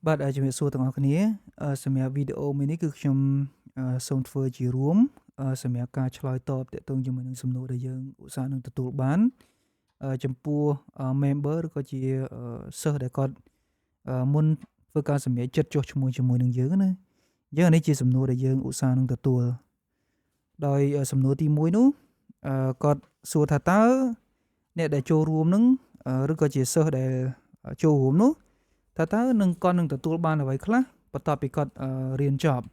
បាទជំរាបសួរទាំងអស់គ្នាសម្រាប់វីដេអូមួយនេះគឺខ្ញុំសូមធ្វើជារួមសម្រាប់ការឆ្លើយតបទាក់ទងជាមួយនឹងសំណួរដែលយើងឧស្សាហ៍នឹងទទួលបានចំពោះmember ឬក៏ជាសិស្សដែលគាត់មុនធ្វើការសម្រេចចិត្តចុះឈ្មោះជាមួយនឹងយើងណាអញ្ចឹងអានេះជាសំណួរដែលយើងឧស្សាហ៍នឹងទទួលដោយសំណួរទី1នោះគាត់សួរថាតើអ្នកដែលចូលរួមនឹងឬក៏ជាសិស្សដែលចូលរួមនោះតើនឹងគាត់នឹងទទួលបានអ្វីខ្លះបន្ទាប់ពីគាត់រៀនចប់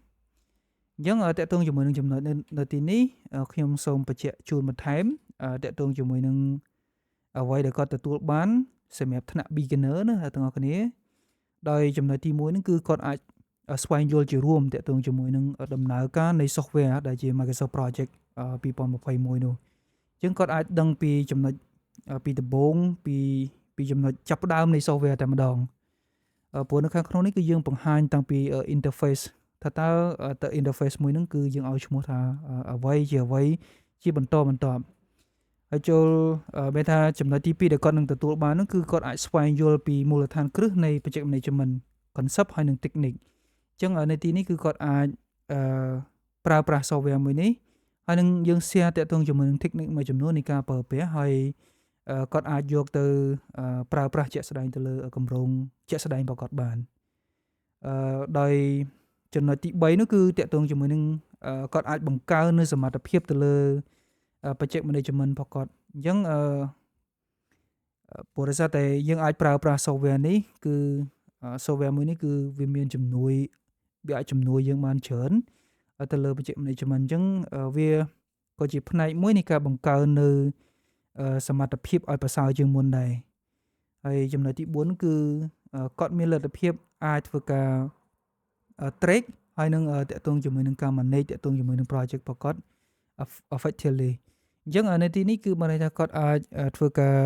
អញ្ចឹងតាក់ទងជាមួយនឹងចំណុចនៅទីនេះខ្ញុំសូមបញ្ជាក់ជូនបន្ថែមតាក់ទងជាមួយនឹងអ្វីដែលគាត់ទទួលបានសម្រាប់ថ្នាក់ beginner ណាទាំងអស់គ្នាដោយចំណុចទី1ហ្នឹងគឺគាត់អាចស្វែងយល់ជារួមតាក់ទងជាមួយនឹងដំណើរការនៃ software ដែលជា Microsoft Project 2021នោះអញ្ចឹងគាត់អាចដឹងពីចំណុចពីដំបូងពីចំណុចចាប់ផ្ដើមនៃ software តែម្ដងព្រោះនៅខាងក្នុងនេះគឺយើងបង្ហាញតាំងពី interface ថាតើinterface មួយហ្នឹងគឺយើងឲ្យឈ្មោះថាអ្វីជាបន្តបន្ទាប់ហើយចូលបែរថាចំណុចទី2ដែលគាត់នឹងទទួលបាននោះគឺគាត់អាចស្វែងយល់ពីមូលដ្ឋានគ្រឹះនៃ project management concept ហើយនិង technique អញ្ចឹងនៅទីនេះគឺគាត់អាចប្រើប្រាស់ software មួយនេះហើយនឹងយើង share តាក់ទងជាមួយនឹង technique មួយចំនួននៃការប្រើប្រាស់ហើយគាត់អាចយកទៅប្រើប្រាស់ជាក់ស្ដែងទៅលើគម្រោងជាក់ស្ដែងរបស់គាត់បានដោយចំណុចទី3នោះគឺតាក់ទងជាមួយនឹងគាត់អាចបង្កើននូវសមត្ថភាពទៅលើ project management របស់គាត់អញ្ចឹងព្រោះដោយសារតែយើងអាចប្រើប្រាស់ software នេះគឺ software មួយនេះគឺវាមានវាអាចជំនួយយើងបានច្រើនទៅលើ project management អញ្ចឹងវាក៏ជាផ្នែកមួយនៃការបង្កើននៅសមត្ថភាពឲ្យប្រសើរជាងមុនដែរហើយចំណុចទី4គឺគាត់មានលទ្ធភាពអាចធ្វើការ track ហើយនឹងតាក់ទងជាមួយនឹងការ manage តាក់ទងជាមួយនឹង project របស់គាត់ effectively អញ្ចឹងនៅទីនេះគឺបានន័យថាគាត់អាចធ្វើការ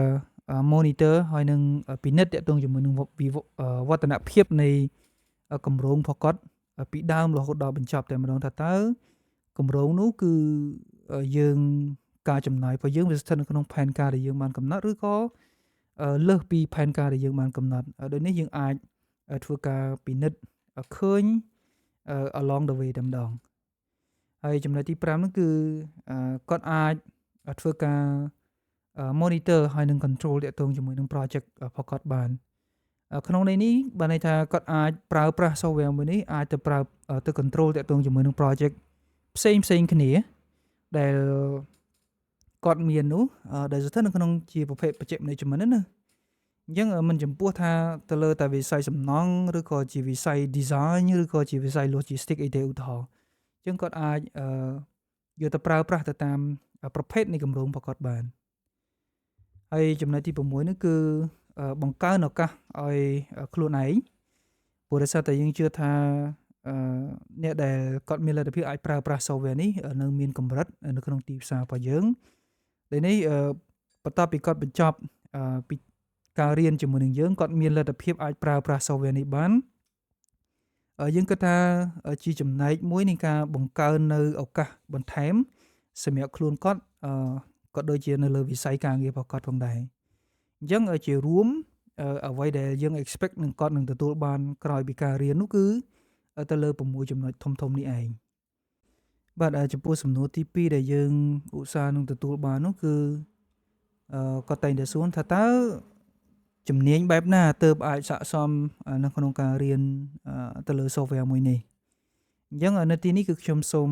monitor ហើយនឹងពិនិត្យតាក់ទងជាមួយនឹងវឌ្ឍនភាពនៃគម្រោងរបស់គាត់ពីដើមរហូតដល់បញ្ចប់តែម្ដងថាតើគម្រោងនោះគឺយើងការចំណាយរបស់យើងវាស្ថិតនៅក្នុងផែនការដែលយើងបានកំណត់ឬក៏លើសពីផែនការដែលយើងបានកំណត់ដូចនេះយើងអាចធ្វើការពិនិត្យឃើញalong the way តែម្ដងហើយចំណុចទី5នោះគឺគាត់អាចធ្វើការ monitor ហើយនឹង control តាក់ទងជាមួយនឹង project របស់គាត់បានក្នុងន័យនេះបានន័យថាគាត់អាចប្រើប្រាស់ software មួយនេះអាចទៅ control តាក់ទងជាមួយនឹង project ផ្សេងគ្នាដែលគាត់មាននោះដែលស្ថិតនៅក្នុងជាប្រភេទ project management ណាអញ្ចឹងមិនចំពោះថាទៅលើតែវិស័យសំណង់ឬក៏ជាវិស័យ design ឬក៏ជាវិស័យ logistics អីទេឧទាហរណ៍អញ្ចឹងគាត់អាចយកទៅប្រើប្រាស់ទៅតាមប្រភេទនៃគម្រោងរបស់គាត់បានហើយចំណុចទី6នេះគឺបង្កើនឱកាសឲ្យខ្លួនឯងព្រោះដោយសារតែយើងជឿថាអ្នកដែលគាត់មានលទ្ធភាពអាចប្រើប្រាស់ software នេះនៅមានកម្រិតនៅក្នុងទីផ្សាររបស់យើងដែលនេះបន្ទាប់ពីគាត់បញ្ចប់ពីការរៀនជាមួយនឹងយើងគាត់មានលទ្ធភាពអាចប្រើប្រាស់ software នេះបានយើងគិតថាជាចំណែកមួយនៃការបង្កើននៅឱកាសបន្ថែមសម្រាប់ខ្លួនគាត់ក៏ដូចជានៅលើវិស័យការងាររបស់គាត់ផងដែរអញ្ចឹងជារួមអ្វីដែលយើង expect នឹងគាត់នឹងទទួលបានក្រោយពីការរៀននោះគឺទៅលើ6ចំណុចធំនេះឯងបាទចំពោះសំណួរទី2ដែលយើងឧស្សាហ៍នឹងទទួលបាននោះគឺគាត់តែងតែសួរថាតើជំនាញបែបណាទើបអាចស័ក្តិសមនៅក្នុងការរៀនទៅលើ software មួយនេះអញ្ចឹងនៅទីនេះគឺខ្ញុំសូម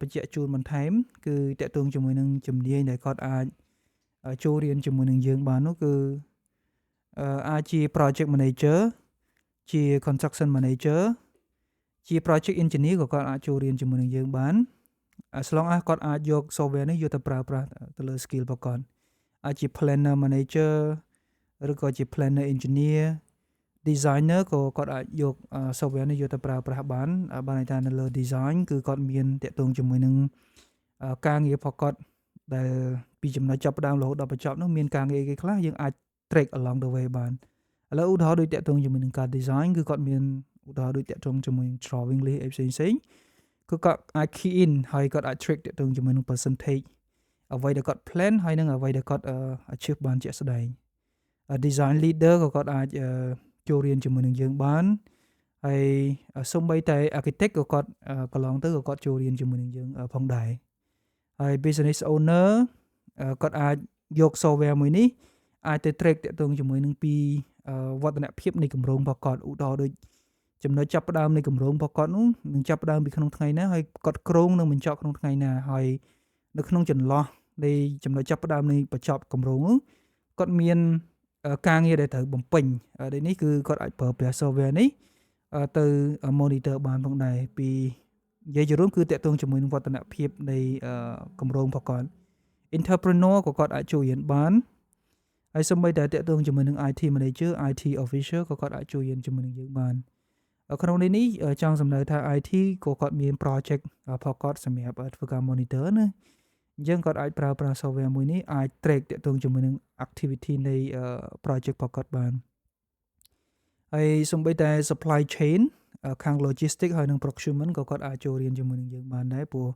បញ្ជាក់ជូនបន្ថែមគឺតាក់ទងជាមួយនឹងជំនាញដែលគាត់អាចចូលរៀនជាមួយនឹងយើងបាននោះគឺអាចជា project manager ជា construction manager ជា project engineer ក៏គាត់អាចចូលរៀនជាមួយនឹងយើងបានas long as គាត់អាចយក software នេះយកទៅប្រើប្រាស់ទៅលើ skill របស់គាត់អាចជា planner manager ឬក៏ជា planner engineer designer ក៏គាត់អាចយក software នេះយកទៅប្រើប្រាស់បានន័យថានៅលើ design គឺគាត់មានតាក់ទងជាមួយនឹងការងាររបស់គាត់ដែលពីចំណុចចាប់ផ្ដើមរហូតដល់បញ្ចប់នោះមានការងារគេខ្លះយើងអាច track along the way បានឥឡូវឧទាហរណ៍ដូចតាក់ទងជាមួយនឹងការ design គឺគាត់មានឧទាហរណ៍ដូចតាក់ទងជាមួយនឹង drawing list អីផ្សេងគឺគាត់អាច key in ហើយគាត់អាច track តាក់ទងជាមួយនឹង percentage អ្វីដែលគាត់ plan ហើយនឹងអ្វីដែលគាត់ achieve បានជាក់ស្ដែងdesign leader ក៏គាត់អាចចូលរៀនជាមួយនឹងយើងបាន ហើយសូម្បីតែ architect ក៏គាត់កន្លងទៅក៏គាត់ចូលរៀនជាមួយនឹងយើងផងដែរហើយ business owner គាត់អាចយក software មួយនេះអាចទៅ track តាក់ទងជាមួយនឹងពីវឌ្ឍនភាពនៃគម្រោងរបស់គាត់ឧទាហរណ៍ដូចចំណុចចាប់ផ្ដើមនៃគម្រោងរបស់គាត់នោះនឹងចាប់ផ្ដើមពីក្នុងថ្ងៃណាហើយគាត់គ្រោងនឹងបញ្ចប់ក្នុងថ្ងៃណាហើយនៅក្នុងចន្លោះនៃចំណុចចាប់ផ្ដើមនៃបញ្ចប់គម្រោងនោះគាត់មានការងារដែលត្រូវបំពេញដូចនេះគឺគាត់អាចប្រើប្រាស់ software នេះទៅ monitor បានផងដែរពីនិយាយជារួមគឺតាក់ទងជាមួយនឹងវឌ្ឍនភាពនៃគម្រោងរបស់គាត់ entrepreneur ក៏គាត់អាចចូលរៀនបានហើយសូម្បីតែតាក់ទងជាមួយនឹង IT manager IT officer ក៏គាត់អាចចូលរៀនជាមួយនឹងយើងបានក្នុងនេះចង់សំដៅថា IT ក៏គាត់មាន project ផងគាត់សម្រាប់ធ្វើការ monitor ណាអញ្ចឹងគាត់អាចប្រើប្រាស់ software មួយនេះអាច track តាក់ទងជាមួយនឹង activity នៃ project ផងគាត់បានហើយសូម្បីតែ supply chain ខាង logistics ហើយនិង procurement ក៏គាត់អាចចូលរៀនជាមួយនឹងយើងបានដែរព្រោះ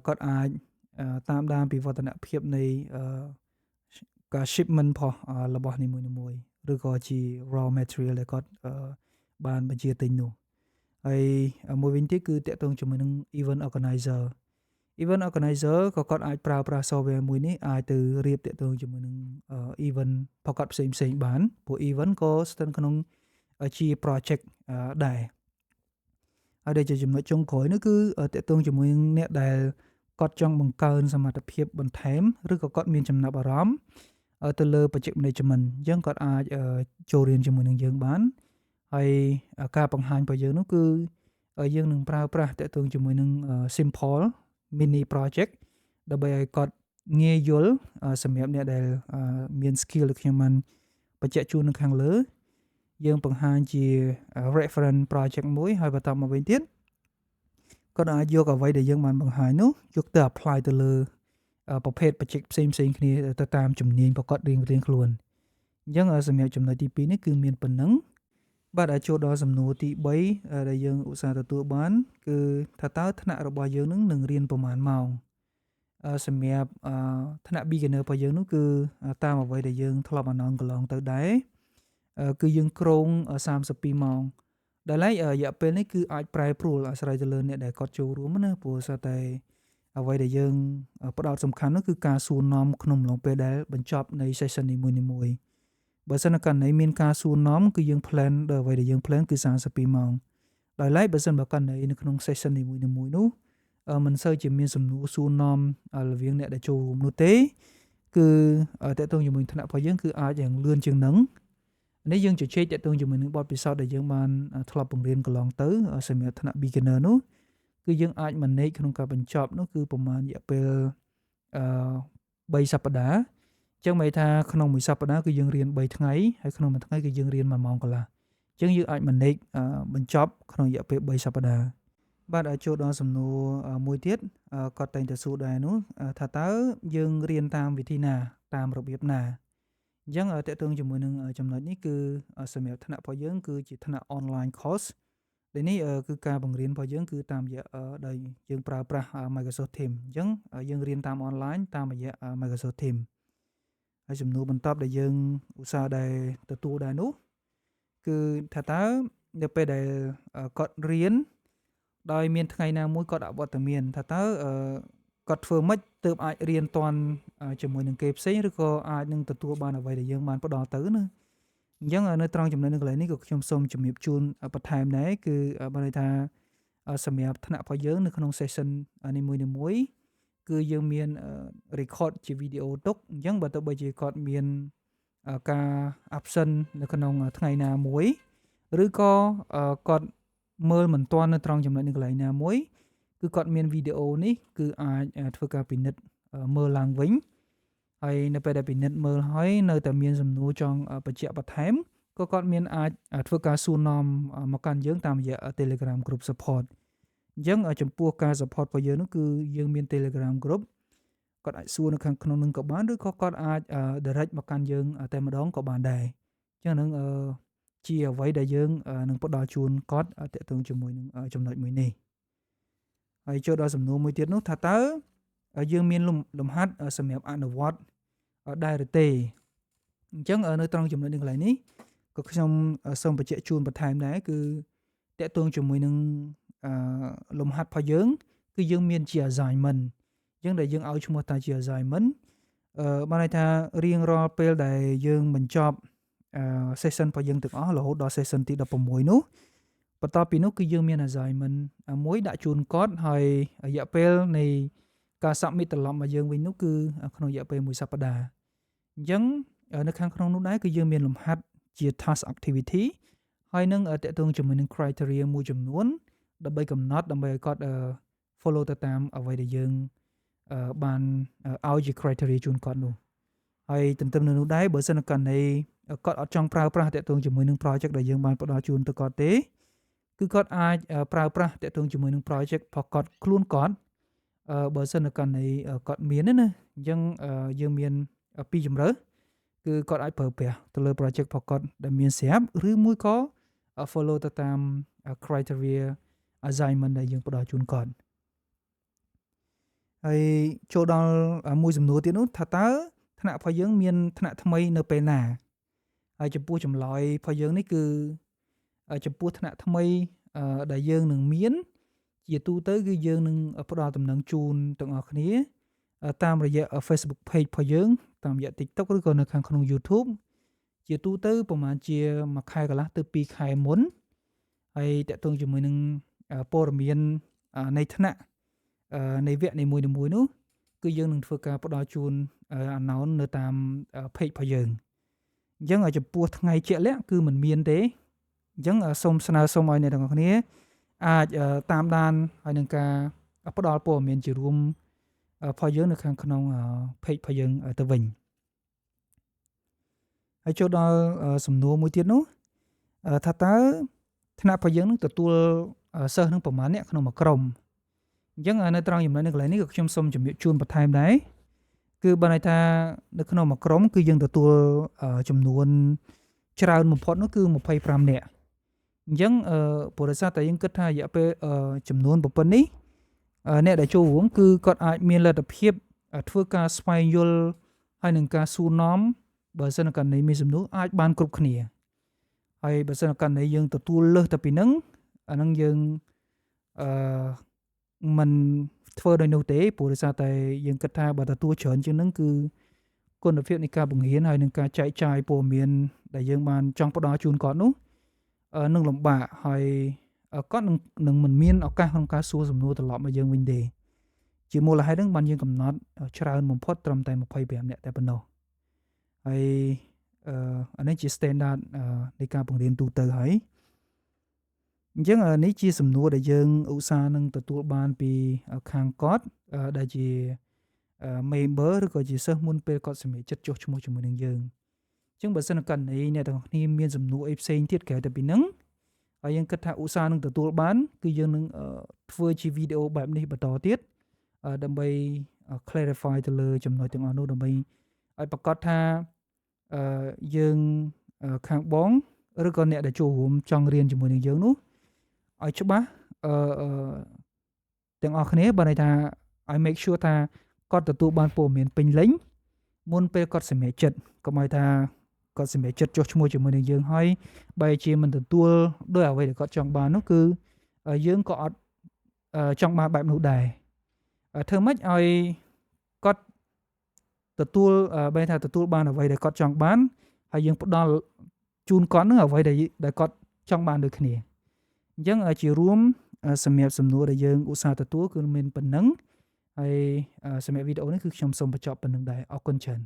គាត់អាចតាមដានពីវឌ្ឍនភាពនៃការ shipment របស់នីមួយៗឬក៏ជា raw material ដែលគាត់បានបញ្ជាទិញនោះហើយមួយវិញទៀតគឺតាក់ទងជាមួយនឹង event organizer ក៏គាត់អាចប្រើប្រាស់ software មួយនេះអាចទៅរៀបតាក់ទងជាមួយនឹង event ប្រកបផ្សេងៗបានព្រោះ event ក៏ស្ថិតក្នុងជា project ដែរហើយដែលជាចំណុចចុងក្រោយនោះគឺតាក់ទងជាមួយនឹងអ្នកដែលគាត់ចង់បង្កើនសមត្ថភាពបន្ថែមឬក៏គាត់មានចំណាប់អារម្មណ៍ទៅលើ project management អញ្ចឹងគាត់អាចចូលរៀនជាមួយនឹងយើងបានហើយការបង្ហាញរបស់យើងនោះគឺយើងនឹងប្រើប្រាស់តាក់ទងជាមួយនឹង simple mini project ដើម្បីឲ្យគាត់ងាយយល់សម្រាប់អ្នកដែលមាន skill ដូចខ្ញុំបានបញ្ជាក់ជូននៅខាងលើយើងបង្ហាញជា reference project មួយហើយបន្តមកវិញទៀតគាត់អាចយកអ្វីដែលយើងបានបង្ហាញនោះយកទៅ apply ទៅលើប្រភេទ project ផ្សេងៗគ្នាទៅតាមជំនាញរបស់គាត់រៀងៗខ្លួនអញ្ចឹងសម្រាប់ចំណុចទី2នេះគឺមានប៉ុណ្ណឹងបាទអាចចូលដល់សំណួរទី3ដែលយើងឧស្សាហ៍ទទួលបានគឺថាតើថ្នាក់របស់យើងនឹងរៀនប្រមាណម៉ោងសម្រាប់ថ្នាក់ beginner របស់យើងនោះគឺតាមអ្វីដែលយើងធ្លាប់អាណងកន្លងទៅដែរគឺយើងគ្រោង32ម៉ោងដែលឡែករយៈពេលនេះគឺអាចប្រែប្រួលអាស្រ័យទៅលើអ្នកដែលគាត់ចូលរួមណាព្រោះស្ទើរតែអ្វីដែលយើងផ្ដោតសំខាន់នោះគឺការសួរនាំក្នុងអំឡុងពេលដែលបញ្ចប់នៃ session នីមួយៗបើសិនករណីមានការសួរនាំគឺយើង plan ដល់អ្វីដែលយើង plan គឺ32ម៉ោងដោយឡែកបើសិនបើករណីនៅក្នុង session នីមួយៗនោះមិនសូវជាមានសំណួរសួរនាំរវាងអ្នកដែលចូលរួមនោះទេគឺតាក់ទងជាមួយថ្នាក់របស់យើងគឺអាចយ៉ាងលឿនជាងនឹងនេះយើងជជែកតាក់ទងជាមួយនឹងបទពិសោធន៍ដែលយើងបានធ្លាប់បង្រៀនកន្លងទៅសម្រាប់ថ្នាក់ beginner នោះគឺយើងអាច manage ក្នុងការបញ្ចប់នោះគឺប្រមាណរយៈពេល3សប្តាហ៍អញ្ចឹងមានថាក្នុងមួយសប្តាហ៍គឺយើងរៀន3ថ្ងៃហើយក្នុងមួយថ្ងៃគឺយើងរៀន1ម៉ោងកន្លះអញ្ចឹងយើងអាច manage បញ្ចប់ក្នុងរយៈពេល3សប្តាហ៍បាទចូលដល់សំណួរមួយទៀតគាត់តែងតែសួរដែរនោះថាតើយើងរៀនតាមវិធីណាតាមរបៀបណាអញ្ចឹងតាក់ទងជាមួយនឹងចំណុចនេះគឺសម្រាប់ថ្នាក់របស់យើងគឺជាថ្នាក់ online course ដែលនេះគឺការបង្រៀនរបស់យើងគឺតាមរយៈដោយយើងប្រើប្រាស់ Microsoft Teams អញ្ចឹងយើងរៀនតាម online តាមរយៈ Microsoft Teams ហើយសំណួរបន្ទាប់ដែលយើងឧស្សាហ៍ដែលទទួលដែរនោះគឺថាតើនៅពេលដែលគាត់រៀនដោយមានថ្ងៃណាមួយគាត់អវត្តមានថាតើគាត់ធ្វើម៉េចទើបអាចរៀនតាន់ជាមួយនឹងគេផ្សេងឬក៏អាចនឹងទទួលបានអ្វីដែលយើងបានផ្ដល់ទៅណាអញ្ចឹងនៅត្រង់ចំណុចនៅកន្លែងនេះក៏ខ្ញុំសូមជំរាបជូនបន្ថែមដែរគឺបានន័យថាសម្រាប់ថ្នាក់របស់យើងនៅក្នុង session នីមួយៗគឺយើងមាន record ជាវីដេអូទុកអញ្ចឹងបើទោះបីជាគាត់មានការ absent នៅក្នុងថ្ងៃណាមួយឬក៏គាត់មើលមិនទាន់នៅត្រង់ចំណុចនៅកន្លែងណាមួយគឺគាត់មានវីដេអូនេះគឺអាចធ្វើការពិនិត្យមើលឡើងវិញហើយនៅពេលដែលពិនិត្យមើលហើយនៅតែមានសំណួរចង់បញ្ជាក់បន្ថែមក៏គាត់មានអាចធ្វើការសួរនាំមកកាន់យើងតាមរយៈ Telegram group support អញ្ចឹងចំពោះការ support របស់យើងនោះគឺយើងមាន Telegram group គាត់អាចសួរនៅខាងក្នុងនឹងក៏បានឬក៏គាត់អាច direct មកកាន់យើងតែម្ដងក៏បានដែរអញ្ចឹងនឹងជាអ្វីដែលយើងនឹងផ្ដល់ជូនគាត់តាក់ទងជាមួយនឹងចំណុចមួយនេះហើយចូលដល់សំណួរមួយទៀតនោះថាតើយើងមានលំហាត់សម្រាប់អនុវត្តដែរឬទេអញ្ចឹងនៅត្រង់ចំណុចនេះកន្លែងនេះក៏ខ្ញុំសូមបញ្ជាក់ជូនបន្ថែមដែរគឺ តាក់ទងជាមួយនឹងលំហាត់របស់យើងគឺយើងមានជា assignment អញ្ចឹងដែលយើងឲ្យឈ្មោះថាជា assignment បានន័យថារៀងរាល់ពេលដែលយើងបញ្ចប់session របស់យើងទាំងអស់រហូតដល់ session ទី16នោះបន្ទាប់ពីនោះគឺយើងមាន assignment មួយដាក់ជូនគាត់ហើយរយៈពេលនៃការ submit ត្រឡប់មកយើងវិញនោះគឺក្នុងរយៈពេល1សប្តាហ៍អញ្ចឹងនៅខាងក្នុងនោះដែរគឺយើងមានលំហាត់ជា task activity ហើយនឹងតាក់ទងជាមួយនឹង criteria មួយចំនួនដើម្បីកំណត់ដើម្បីឲ្យគាត់follow ទៅតាមអ្វីដែលយើងបានឲ្យជា criteria ជូនគាត់នោះហើយទន្ទឹមនឹងនោះដែរបើសិនករណីគាត់អត់ចង់ប្រើប្រាស់តាក់ទងជាមួយនឹង project ដែលយើងបានផ្ដល់ជូនទៅគាត់ទេគឺគាត់អាចប្រើប្រាស់តាក់ទងជាមួយនឹង project របស់គាត់ខ្លួនគាត់បើសិនករណីគាត់មានណាអញ្ចឹងយើងមាន2ជម្រើសគឺគាត់អាចប្រើប្រាស់ទៅលើ project របស់គាត់ដែលមានស្រាប់ឬមួយក៏ follow ទៅតាម criteria assignment ដែលយើងផ្ដល់ជូនគាត់ហើយចូលដល់មួយសំណួរទៀតនោះថាតើថ្នាក់របស់យើងមានថ្នាក់ថ្មីនៅពេលណាហើយចំពោះចម្លើយរបស់យើងនេះគឺចំពោះថ្នាក់ថ្មីដែលយើងនឹងមានជាទូទៅគឺយើងនឹងផ្ដល់ដំណឹងជូនទាំងអស់គ្នាតាមរយៈ Facebook page របស់យើងតាមរយៈ TikTok ឬក៏នៅខាងក្នុង YouTube ជាទូទៅប្រហែលជាមួយខែកន្លះទៅ2ខែមុនហើយតាក់ទងជាមួយនឹងព័ត៌មាននៃថ្នាក់នៃវគ្គនីមួយៗនោះគឺយើងនឹងធ្វើការផ្ដល់ជូនannounce នៅតាម page របស់យើងអញ្ចឹងចំពោះថ្ងៃជាក់លាក់គឺមិនមានទេអញ្ចឹងសូមស្នើសុំឲ្យអ្នកទាំងអស់គ្នាអាចតាមដានហើយនឹងការផ្ដល់ព័ត៌មានជារួមរបស់យើងនៅខាងក្នុង page របស់យើងទៅវិញហើយចូលដល់សំណួរមួយទៀតនោះថាតើថ្នាក់របស់យើងនឹងទទួលសិស្សនឹងប្រមាណអ្នកក្នុងមួយក្រុមអញ្ចឹងនៅត្រង់ចំណុចនេះកន្លែងនេះក៏ខ្ញុំសូមជំរាបជូនបន្ថែមដែរគឺបើន័យថានៅក្នុងមួយក្រុមគឺយើងទទួលចំនួនច្រើនបំផុតនោះគឺ25នាក់អញ្ចឹងព្រោះដោយសារតែយើងគិតថារយៈពេលចំនួនប៉ុណ្ណេះអ្នកដែលចូលរួមគឺគាត់អាចមានលទ្ធភាពធ្វើការស្វែងយល់ហើយនឹងការសួរនាំបើសិនករណីមានសំណួរអាចបានគ្រប់គ្នាហើយបើសិនករណីយើងទទួលលើសទៅពីហ្នឹងអាហ្នឹងយើងមិនធ្វើដោយនោះទេព្រោះដោយសារតែយើងគិតថាបើទទួលច្រើនជាងហ្នឹងគឺគុណភាពនៃការបង្រៀនហើយនឹងការចែកចាយព័ត៌មានដែលយើងបានចង់ផ្ដល់ជូនគាត់នោះនឹងលំបាកហើយគាត់នឹងមិនមានឱកាសក្នុងការសួរសំណួរត្រឡប់មកយើងវិញទេជាមូលហេតុហ្នឹងបានយើងកំណត់ច្រើនបំផុតត្រឹមតែ25នាក់តែប៉ុណ្ណោះហើយអានេះជា standard នៃការបង្រៀនទូទៅហើយអញ្ចឹងនេះជាសំណួរដែលយើងឧស្សាហ៍នឹងទទួលបានពីខាងគាត់ដែលជា member ឬក៏ជាសិស្សមុនពេលគាត់សម្រេចចិត្តចុះឈ្មោះជាមួយនឹងយើងអញ្ចឹងបើសិនករណីអ្នកទាំងអស់គ្នាមានសំណួរអីផ្សេងទៀតក្រៅតែពីហ្នឹងហើយយើងគិតថាឧស្សាហ៍នឹងទទួលបានគឺយើងនឹងធ្វើជាវីដេអូបែបនេះបន្តទៀតដើម្បី clarify ទៅលើចំណុចទាំងអស់នោះដើម្បីឲ្យប្រកាសថាយើងខាងបងឬក៏អ្នកដែលចូលរួមចង់រៀនជាមួយនឹងយើងនោះឲ្យច្បាស់ទាំងអស់គ្នាបើន័យថាឲ្យ make sure ថាគាត់ទទួលបានព័ត៌មានពេញលេញមុនពេលគាត់សម្រេចចិត្តកុំឲ្យថាគាត់សម្រេចចិត្តចុះឈ្មោះជាមួយនឹងយើងហើយបែរជាមិនទទួលដោយអ្វីដែលគាត់ចង់បាននោះគឺយើងក៏អត់ចង់បានបែបនោះដែរធ្វើម៉េចឲ្យគាត់ទទួលបែរថាទទួលបានអ្វីដែលគាត់ចង់បានហើយយើងផ្ដល់ជូនគាត់នឹងអ្វីដែលគាត់ចង់បានដូចគ្នាអញ្ចឹងជារួមសម្រាប់សំណួរដែលយើងឧស្សាហ៍ទទួលគឺមានប៉ុណ្ណឹងហើយសម្រាប់វីដេអូនេះគឺខ្ញុំសូមបញ្ចប់ប៉ុណ្្នឹងដែរអរគុណច្រើន